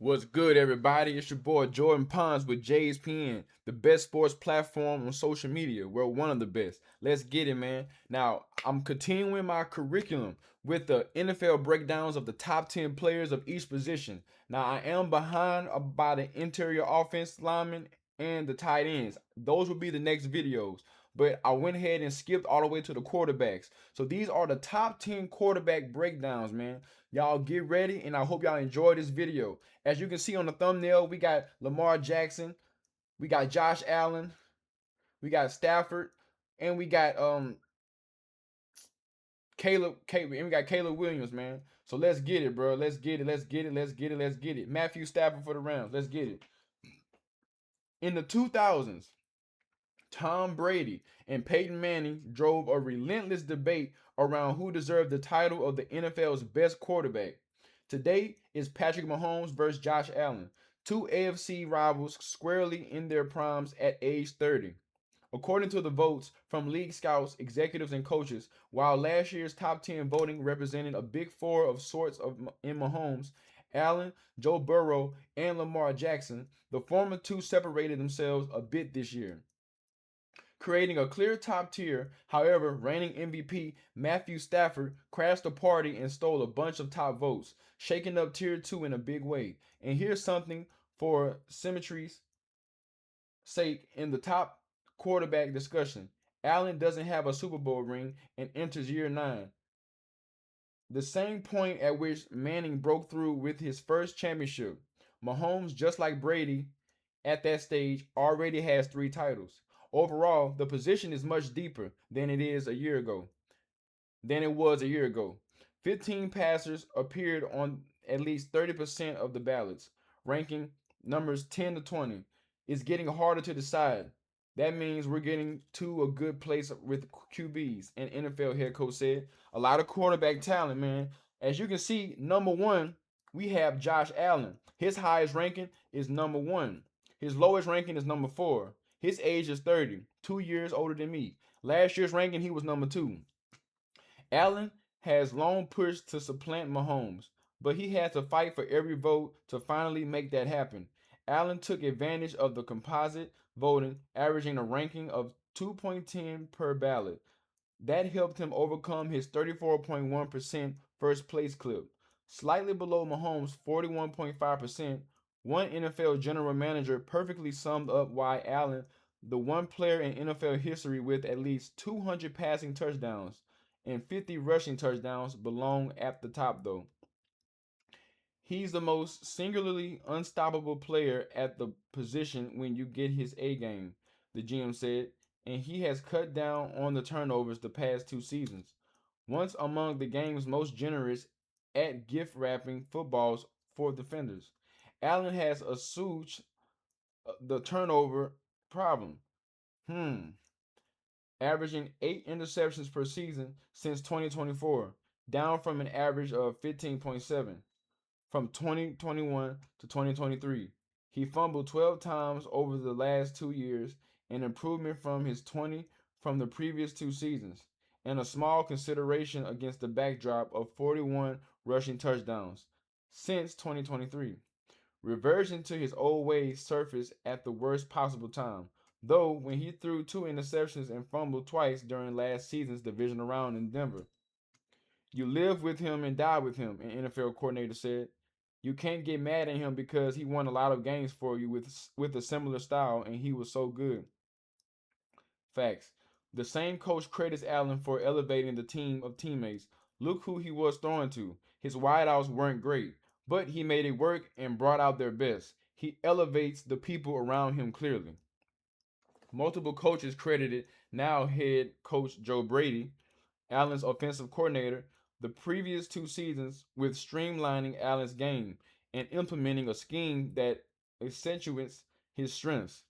What's good, everybody? It's your boy Jordan Pons with JSPN, the best sports platform on social media. We're one of the best. Let's get it, man. Now, I'm continuing my curriculum with the NFL breakdowns of the top 10 players of each position. Now, I am behind by the interior offense linemen and the tight ends. Those will be the next videos. But I went ahead and skipped all the way to the quarterbacks. So these are the top 10 quarterback breakdowns, man. Y'all get ready, and I hope y'all enjoy this video. As you can see on the thumbnail, we got Lamar Jackson, we got Josh Allen, we got Stafford, and we got and we got Caleb Williams, man. So let's get it, bro. Let's get it. Let's get it. Let's get it. Let's get it. Matthew Stafford for the Rams. Let's get it. In the 2000s, Tom Brady and Peyton Manning drove a relentless debate around who deserved the title of the NFL's best quarterback. Today is Patrick Mahomes versus Josh Allen, two AFC rivals squarely in their primes at age 30. According to the votes from league scouts, executives, and coaches, while last year's top 10 voting represented a big four of sorts in Mahomes, Allen, Joe Burrow, and Lamar Jackson, the former two separated themselves a bit this year, creating a clear top tier. However, reigning MVP Matthew Stafford crashed the party and stole a bunch of top votes, shaking up tier 2 in a big way. And here's something for symmetry's sake in the top quarterback discussion. Allen doesn't have a Super Bowl ring and enters year 9, the same point at which Manning broke through with his first championship. Mahomes, just like Brady at that stage, already has 3 titles. Overall, the position is much deeper than it was a year ago. 15 passers appeared on at least 30% of the ballots, ranking numbers 10 to 20. It's getting harder to decide. That means we're getting to a good place with QBs, an NFL head coach said. A lot of quarterback talent, man. As you can see, number 1, we have Josh Allen. His highest ranking is number 1. His lowest ranking is number 4. His age is 30, 2 years older than me. Last year's ranking, he was number 2. Allen has long pushed to supplant Mahomes, but he had to fight for every vote to finally make that happen. Allen took advantage of the composite voting, averaging a ranking of 2.10 per ballot. That helped him overcome his 34.1% first place clip, slightly below Mahomes' 41.5%. One NFL general manager perfectly summed up why Allen, the one player in NFL history with at least 200 passing touchdowns and 50 rushing touchdowns, belong at the top, though. He's the most singularly unstoppable player at the position when you get his A game, the GM said, and he has cut down on the turnovers the past 2 seasons. Once among the game's most generous at gift wrapping footballs for defenders, Allen has assuaged the turnover problem. Averaging 8 interceptions per season since 2024, down from an average of 15.7 from 2021 to 2023. He fumbled 12 times over the last 2 years, an improvement from his 20 from the previous 2 seasons, and a small consideration against the backdrop of 41 rushing touchdowns since 2023. Reversion to his old ways surfaced at the worst possible time, though, when he threw 2 interceptions and fumbled twice during last season's divisional round in Denver. You live with him and die with him, an NFL coordinator said. You can't get mad at him because he won a lot of games for you with a similar style and he was so good. Facts. The same coach credits Allen for elevating the team of teammates. Look who he was throwing to. His wideouts weren't great, but he made it work and brought out their best. He elevates the people around him clearly. Multiple coaches credited now head coach Joe Brady, Allen's offensive coordinator, the previous 2 seasons with streamlining Allen's game and implementing a scheme that accentuates his strengths.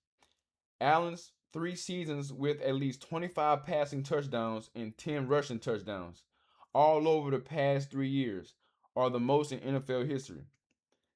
Allen's 3 seasons with at least 25 passing touchdowns and 10 rushing touchdowns, all over the past 3 years, are the most in NFL history.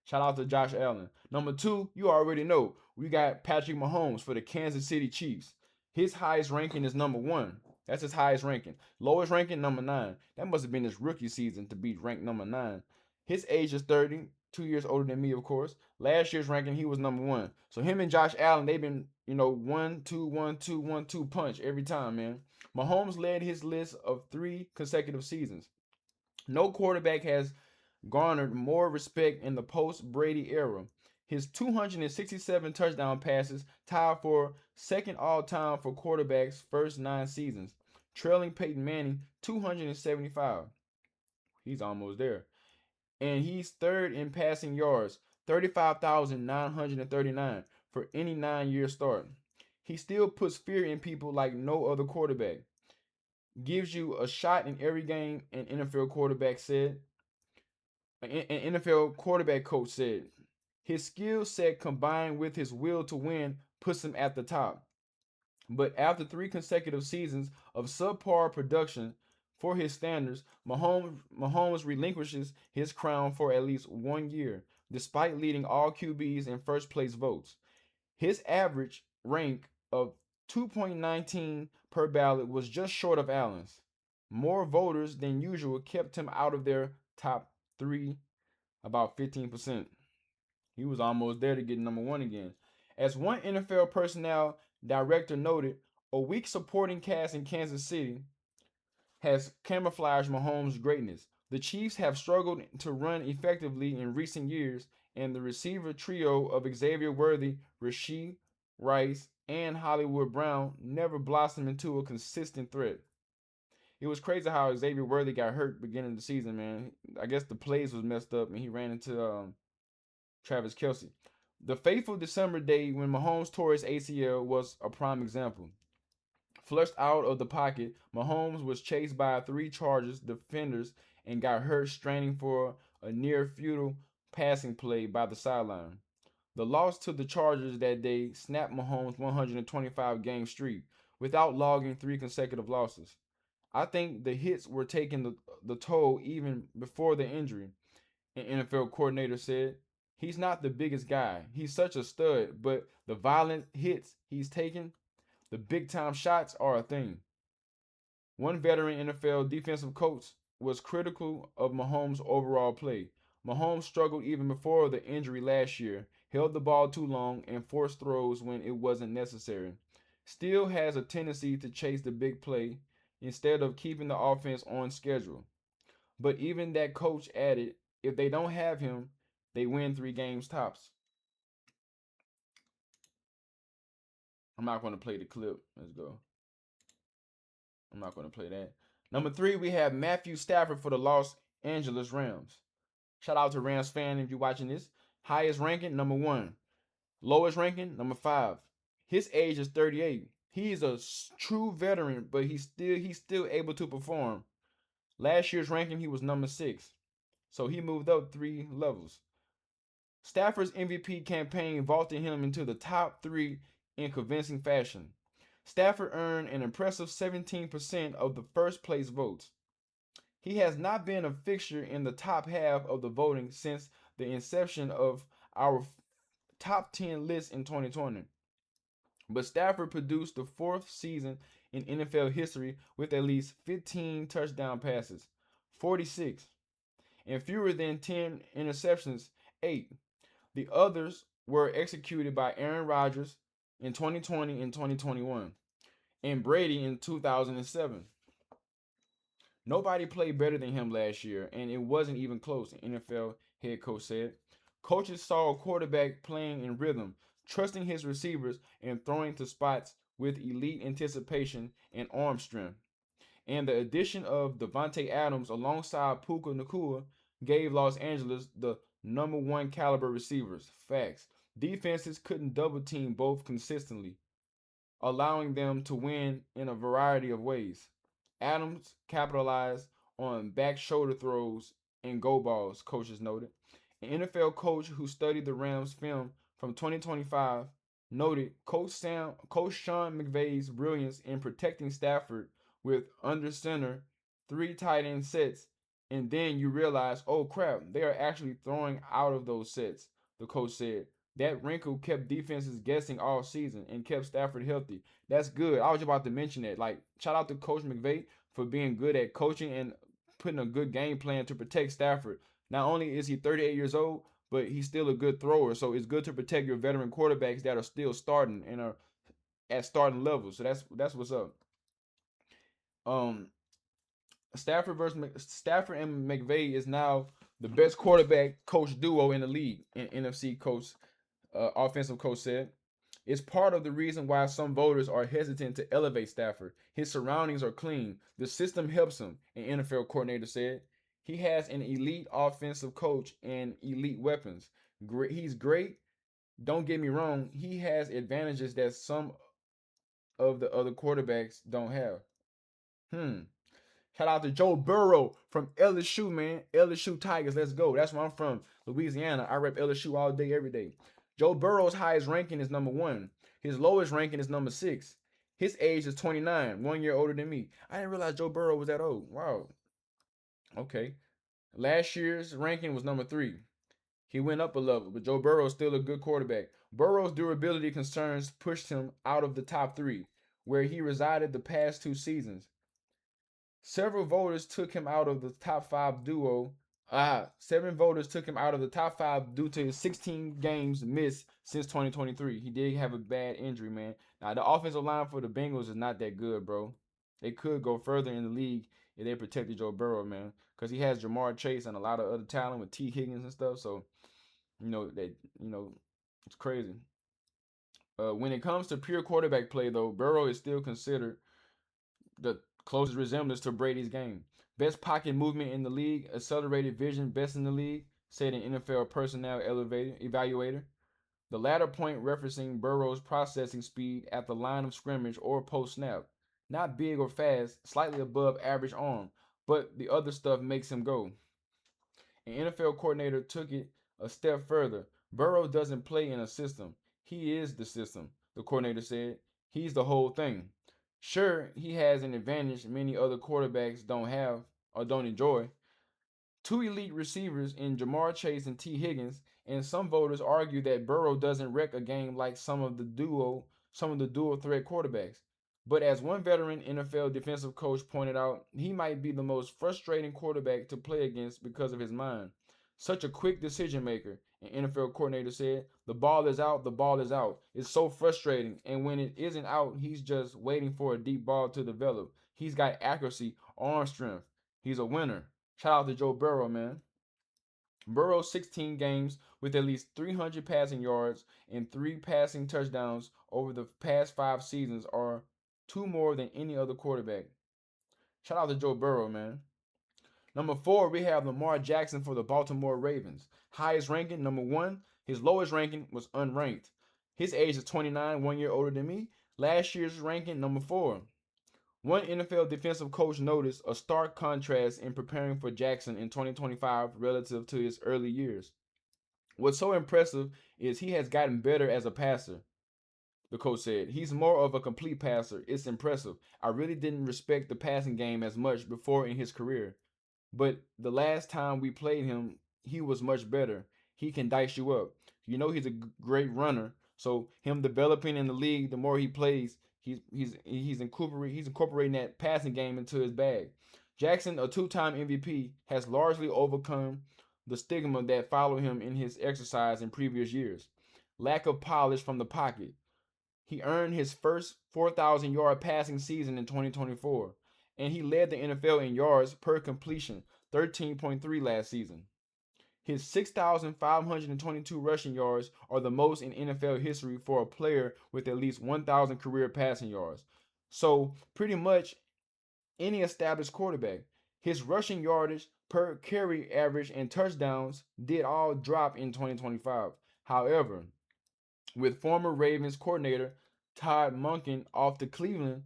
Shout out to Josh Allen. Number 2, you already know, we got Patrick Mahomes for the Kansas City Chiefs. His highest ranking is number 1. That's his highest ranking. Lowest ranking, number 9. That must have been his rookie season to be ranked number 9. His age is 30, 2 years older than me, of course. Last year's ranking, he was number one. So him and Josh Allen, they've been, 1-2, 1-2, 1-2 punch every time, man. Mahomes led his list of 3 consecutive seasons. No quarterback has garnered more respect in the post-Brady era. His 267 touchdown passes tied for second all-time for quarterbacks' first 9 seasons, trailing Peyton Manning 275. He's almost there. And he's third in passing yards, 35,939 for any 9-year start. He still puts fear in people like no other quarterback. Gives you a shot in every game, an NFL quarterback said. An NFL quarterback coach said. His skill set combined with his will to win puts him at the top. But after 3 consecutive seasons of subpar production for his standards, Mahomes relinquishes his crown for at least 1 year, despite leading all QBs in first place votes. His average rank of 2.19 per ballot was just short of Allen's. More voters than usual kept him out of their top three, about 15%. He was almost there to get number one again. As one NFL personnel director noted, a weak supporting cast in Kansas City has camouflaged Mahomes' greatness. The Chiefs have struggled to run effectively in recent years, and the receiver trio of Xavier Worthy, Rashee Rice, and Hollywood Brown never blossomed into a consistent threat. It was crazy how Xavier Worthy got hurt beginning of the season, man. I guess the plays was messed up, and he ran into Travis Kelce. The fateful December day when Mahomes tore his ACL was a prime example. Flushed out of the pocket, Mahomes was chased by 3 Chargers defenders and got hurt straining for a near futile passing play by the sideline. The loss to the Chargers that day snapped Mahomes' 125 game streak without logging 3 consecutive losses. I think the hits were taking the toll even before the injury, an NFL coordinator said. He's not the biggest guy. He's such a stud, but the violent hits he's taken, the big time shots are a thing. One veteran NFL defensive coach was critical of Mahomes' overall play. Mahomes struggled even before the injury last year, held the ball too long, and forced throws when it wasn't necessary. Still has a tendency to chase the big play instead of keeping the offense on schedule. But even that coach added, if they don't have him, they win 3 games tops. I'm not going to play the clip. Let's go. I'm not going to play that. Number 3, we have Matthew Stafford for the Los Angeles Rams. Shout out to Rams fan if you're watching this. Highest ranking, number 1. Lowest ranking, number 5. His age is 38. He's a true veteran, but he's still able to perform. Last year's ranking, he was number 6. So he moved up 3 levels. Stafford's MVP campaign vaulted him into the top 3 in convincing fashion. Stafford earned an impressive 17% of the first place votes. He has not been a fixture in the top half of the voting since the inception of our top 10 list in 2020. But Stafford produced the 4th season in NFL history with at least 15 touchdown passes, 46, and fewer than 10 interceptions, 8. The others were executed by Aaron Rodgers in 2020 and 2021, and Brady in 2007. Nobody played better than him last year, and it wasn't even close, the NFL head coach said. Coaches saw a quarterback playing in rhythm, trusting his receivers, and throwing to spots with elite anticipation and arm strength. And the addition of Devontae Adams alongside Puka Nacua gave Los Angeles the number 1 caliber receivers. Facts. Defenses couldn't double team both consistently, allowing them to win in a variety of ways. Adams capitalized on back shoulder throws and go balls, coaches noted. An NFL coach who studied the Rams film from 2025 noted Coach Sean McVay's brilliance in protecting Stafford with under center 3 tight end sets, and then you realize, oh crap, they are actually throwing out of those sets, the coach said. That wrinkle kept defenses guessing all season and kept Stafford healthy. That's good. I was about to mention that. Like, shout out to Coach McVay for being good at coaching and putting a good game plan to protect Stafford. Not only is he 38 years old, but he's still a good thrower. So it's good to protect your veteran quarterbacks that are still starting and are at starting levels. So that's what's up. Um, Stafford and McVay is now the best quarterback coach duo in the league. An NFC coach, offensive coach said. It's part of the reason why some voters are hesitant to elevate Stafford. His surroundings are clean. The system helps him, an NFL coordinator said. He has an elite offensive coach and elite weapons. He's great. Don't get me wrong. He has advantages that some of the other quarterbacks don't have. Hmm. Shout out to Joe Burrow from LSU, man. LSU Tigers, let's go. That's where I'm from, Louisiana. I rep LSU all day, every day. Joe Burrow's highest ranking is number 1. His lowest ranking is number 6. His age is 29, 1 year older than me. I didn't realize Joe Burrow was that old. Wow. Okay. Last year's ranking was number 3. He went up a level, but Joe Burrow is still a good quarterback. Burrow's durability concerns pushed him out of the top 3, where he resided the past 2 seasons. Several voters took him out of the top 5 duo. 7 voters took him out of the top 5 due to his 16 games missed since 2023. He did have a bad injury, man. Now, the offensive line for the Bengals is not that good, bro. They could go further in the league if they protected Joe Burrow, man. Because he has Jamar Chase and a lot of other talent with T. Higgins and stuff. So, it's crazy. When it comes to pure quarterback play, though, Burrow is still considered the closest resemblance to Brady's game. Best pocket movement in the league, accelerated vision, best in the league, said an NFL personnel evaluator. The latter point referencing Burrow's processing speed at the line of scrimmage or post snap. Not big or fast, slightly above average arm, but the other stuff makes him go. An NFL coordinator took it a step further. Burrow doesn't play in a system. He is the system, the coordinator said. He's the whole thing. Sure, he has an advantage many other quarterbacks don't have or don't enjoy. 2 elite receivers in Jamar Chase and T. Higgins, and some voters argue that Burrow doesn't wreck a game like some of the dual threat quarterbacks. But as one veteran NFL defensive coach pointed out, he might be the most frustrating quarterback to play against because of his mind. Such a quick decision maker, an NFL coordinator said. The ball is out, the ball is out. It's so frustrating, and when it isn't out, he's just waiting for a deep ball to develop. He's got accuracy, arm strength. He's a winner. Shout out to Joe Burrow, man. Burrow's 16 games with at least 300 passing yards and 3 passing touchdowns over the past 5 seasons are 2 more than any other quarterback. Shout out to Joe Burrow, man. Number 4, we have Lamar Jackson for the Baltimore Ravens. Highest ranking, number 1. His lowest ranking was unranked. His age is 29, 1 year older than me. Last year's ranking, number 4. One NFL defensive coach noticed a stark contrast in preparing for Jackson in 2025 relative to his early years. What's so impressive is he has gotten better as a passer, the coach said. He's more of a complete passer. It's impressive. I really didn't respect the passing game as much before in his career. But the last time we played him, he was much better. He can dice you up. He's a great runner. So him developing in the league, the more he plays, he's incorporating that passing game into his bag. Jackson, a 2-time MVP, has largely overcome the stigma that followed him in his exercise in previous years. Lack of polish from the pocket. He earned his first 4,000-yard passing season in 2024, and he led the NFL in yards per completion, 13.3 last season. His 6,522 rushing yards are the most in NFL history for a player with at least 1,000 career passing yards. So, pretty much any established quarterback. His rushing yardage per carry average and touchdowns did all drop in 2025. However, with former Ravens coordinator Todd Monken off to Cleveland,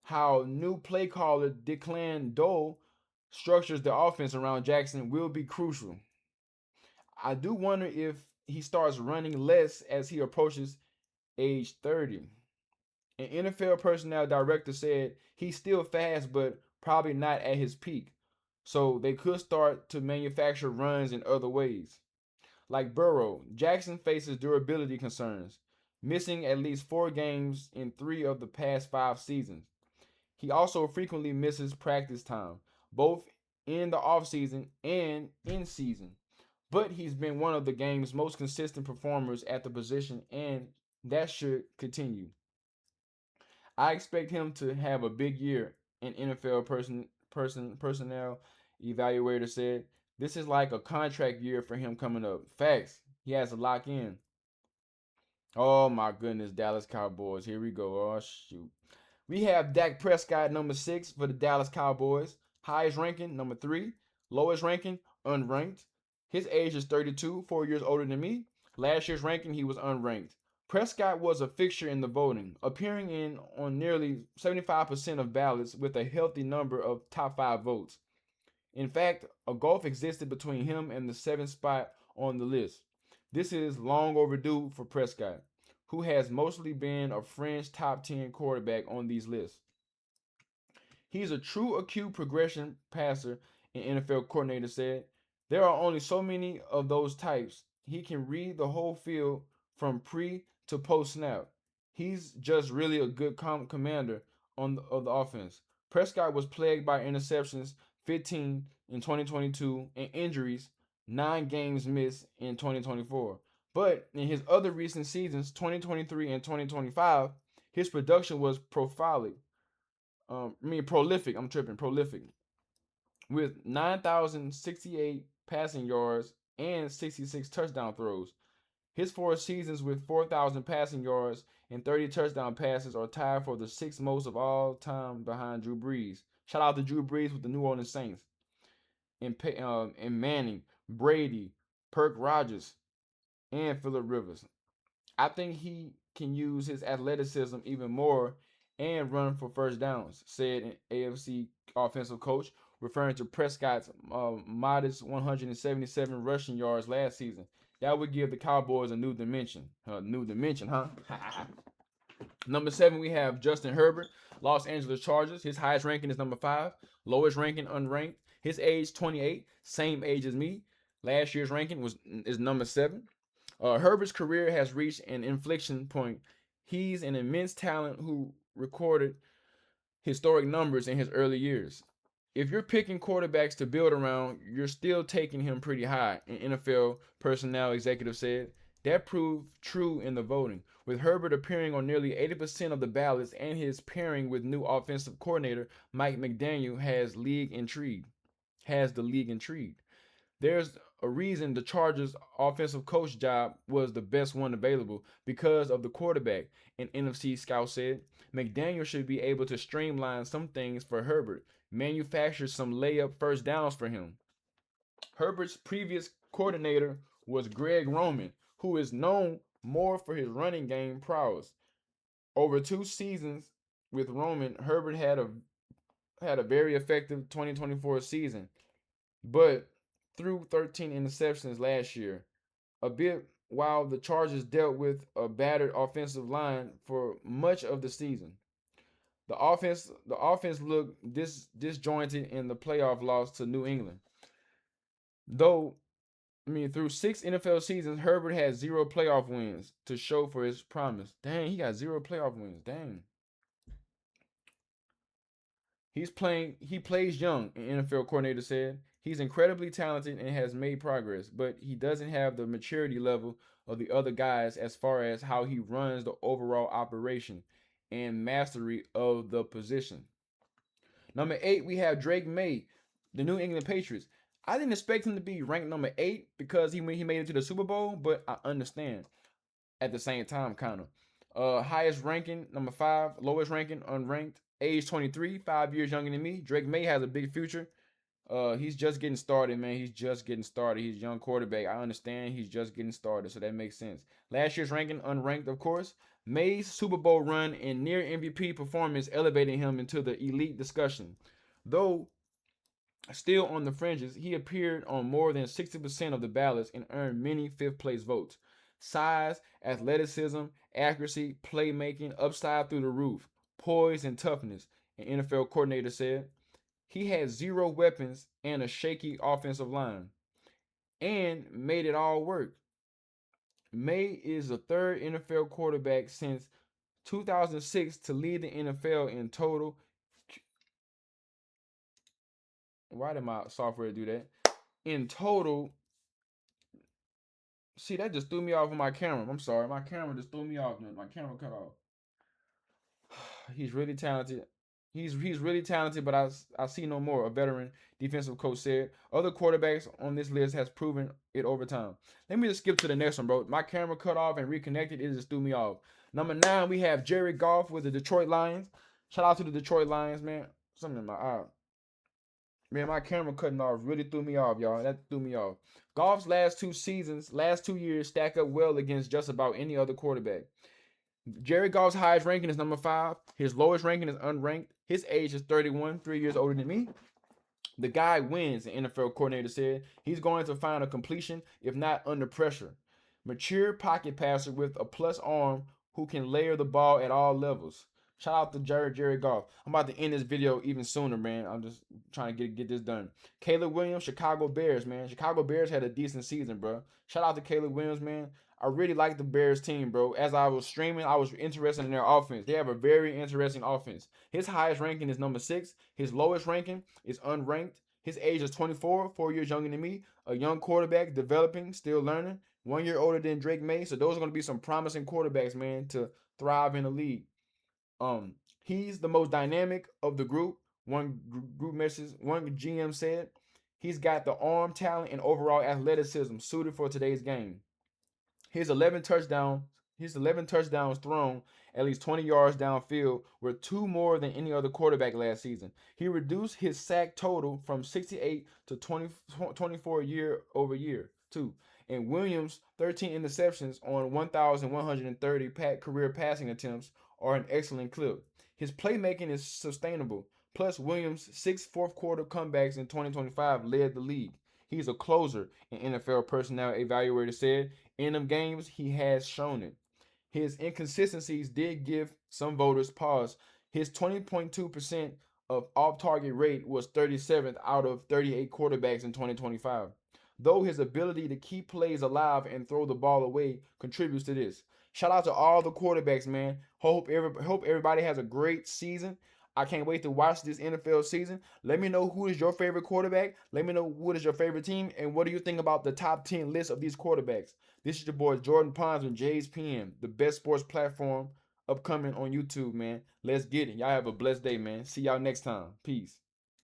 how new play caller Declan Dole structures the offense around Jackson will be crucial. I do wonder if he starts running less as he approaches age 30. An NFL personnel director said he's still fast, but probably not at his peak. So they could start to manufacture runs in other ways. Like Burrow, Jackson faces durability concerns, missing at least 4 games in 3 of the past 5 seasons. He also frequently misses practice time, both in the offseason and in season. but he's been one of the game's most consistent performers at the position, and that should continue. I expect him to have a big year. An NFL personnel evaluator said this is like a contract year for him coming up. Facts. He has to lock in. Oh my goodness, Dallas Cowboys. Here we go. Oh shoot. We have Dak Prescott, number 6 for the Dallas Cowboys. Highest ranking, number 3. Lowest ranking, unranked. His age is 32, 4 years older than me. Last year's ranking, he was unranked. Prescott was a fixture in the voting, appearing in on nearly 75% of ballots with a healthy number of top 5 votes. In fact, a gulf existed between him and the 7th spot on the list. This is long overdue for Prescott, who has mostly been a fringe top 10 quarterback on these lists. He's a true acute progression passer, an NFL coordinator said. There are only so many of those types. He can read the whole field from pre to post snap. He's just really a good commander of the offense. Prescott was plagued by interceptions, 15 in 2022, and injuries, 9 games missed in 2024. But in his other recent seasons, 2023 and 2025, his production was prolific. I'm tripping. Prolific with 9,068 passing yards and 66 touchdown throws. His 4 seasons with 4,000 passing yards and 30 touchdown passes are tied for the 6th most of all time behind Drew Brees. Shout out to Drew Brees with the New Orleans Saints. And Manning, Brady, Perk Rogers, and Phillip Rivers. I think he can use his athleticism even more and run for first downs, said an AFC offensive coach, referring to Prescott's modest 177 rushing yards last season. That would give the Cowboys a new dimension. New dimension, huh? Number 7, we have Justin Herbert, Los Angeles Chargers. His highest ranking is number 5. Lowest ranking, unranked. His age, 28, same age as me. Last year's ranking is number 7. Herbert's career has reached an inflection point. He's an immense talent who recorded historic numbers in his early years. If you're picking quarterbacks to build around, you're still taking him pretty high, an NFL personnel executive said. That proved true in the voting, with Herbert appearing on nearly 80% of the ballots and his pairing with new offensive coordinator Mike McDaniel has the league intrigued. There's a reason the Chargers offensive coach job was the best one available because of the quarterback, an NFC scout said. McDaniel should be able to streamline some things for Herbert, manufacture some layup first downs for him. Herbert's previous coordinator was Greg Roman, who is known more for his running game prowess. Over 2 seasons with Roman, Herbert had a very effective 2024 season, but threw 13 interceptions last year, a bit while the Chargers dealt with a battered offensive line for much of the season. The offense looked disjointed in the playoff loss to New England. Though, through 6 NFL seasons, Herbert had 0 playoff wins to show for his promise. Dang, he got 0 playoff wins. Dang. He plays young, an NFL coordinator said. He's incredibly talented and has made progress, but he doesn't have the maturity level of the other guys as far as how he runs the overall operation and mastery of the position. Number 8, we have Drake May, the New England Patriots. I didn't expect him to be ranked number 8 because he made it to the Super Bowl, but I understand at the same time, kind of. Highest ranking, number 5. Lowest ranking, unranked. Age 23, 5 years younger than me. Drake May has a big future. He's just getting started, man. He's just getting started. He's a young quarterback. I understand he's just getting started, so that makes sense. Last year's ranking, unranked, of course. May's Super Bowl run and near MVP performance elevated him into the elite discussion. Though still on the fringes, he appeared on more than 60% of the ballots and earned many fifth place votes. Size, athleticism, accuracy, playmaking, upside through the roof, poise, and toughness, an NFL coordinator said. He had 0 weapons and a shaky offensive line and made it all work. May is the 3rd NFL quarterback since 2006 to lead the NFL in total. Why did my software do that? In total See, that just threw me off of my camera. I'm sorry. My camera just threw me off. My camera cut off. He's really talented. He's really talented, but I see no more. A veteran defensive coach said. Other quarterbacks on this list has proven it over time. Let me just skip to the next one, bro. My camera cut off and reconnected. It just threw me off. Number 9, we have Jared Goff with the Detroit Lions. Shout out to the Detroit Lions, man. Something in my eye. Man, my camera cutting off really threw me off, y'all. That threw me off. Goff's last 2 years, stack up well against just about any other quarterback. Jared Goff's highest ranking is number 5. His lowest ranking is unranked. His age is 31, 3 years older than me. The guy wins, the NFL coordinator said. He's going to find a completion, if not under pressure. Mature pocket passer with a plus arm who can layer the ball at all levels. Shout out to Jared Goff. I'm about to end this video even sooner, man. I'm just trying to get this done. Caleb Williams, Chicago Bears, man. Chicago Bears had a decent season, bro. Shout out to Caleb Williams, man. I really like the Bears team, bro. As I was streaming, I was interested in their offense. They have a very interesting offense. His highest ranking is number 6. His lowest ranking is unranked. His age is 24, 4 years younger than me. A young quarterback, developing, still learning. 1 year older than Drake May. So those are going to be some promising quarterbacks, man, to thrive in the league. He's the most dynamic of the group. One GM said. He's got the arm talent and overall athleticism suited for today's game. His 11 touchdowns thrown at least 20 yards downfield were 2 more than any other quarterback last season. He reduced his sack total from 68 to 24 year over year, too. And Williams' 13 interceptions on 1,130 career passing attempts are an excellent clip. His playmaking is sustainable. Plus, Williams' 6 fourth quarter comebacks in 2025 led the league. He's a closer, an NFL personnel evaluator said. In them games, he has shown it. His inconsistencies did give some voters pause. His 20.2% of off-target rate was 37th out of 38 quarterbacks in 2025. Though his ability to keep plays alive and throw the ball away contributes to this. Shout out to all the quarterbacks, man. Hope everybody has a great season. I can't wait to watch this NFL season. Let me know who is your favorite quarterback. Let me know what is your favorite team. And what do you think about the top 10 list of these quarterbacks? This is your boy Jordan Pons with JSPN, the best sports platform upcoming on YouTube, man. Let's get it. Y'all have a blessed day, man. See y'all next time. Peace.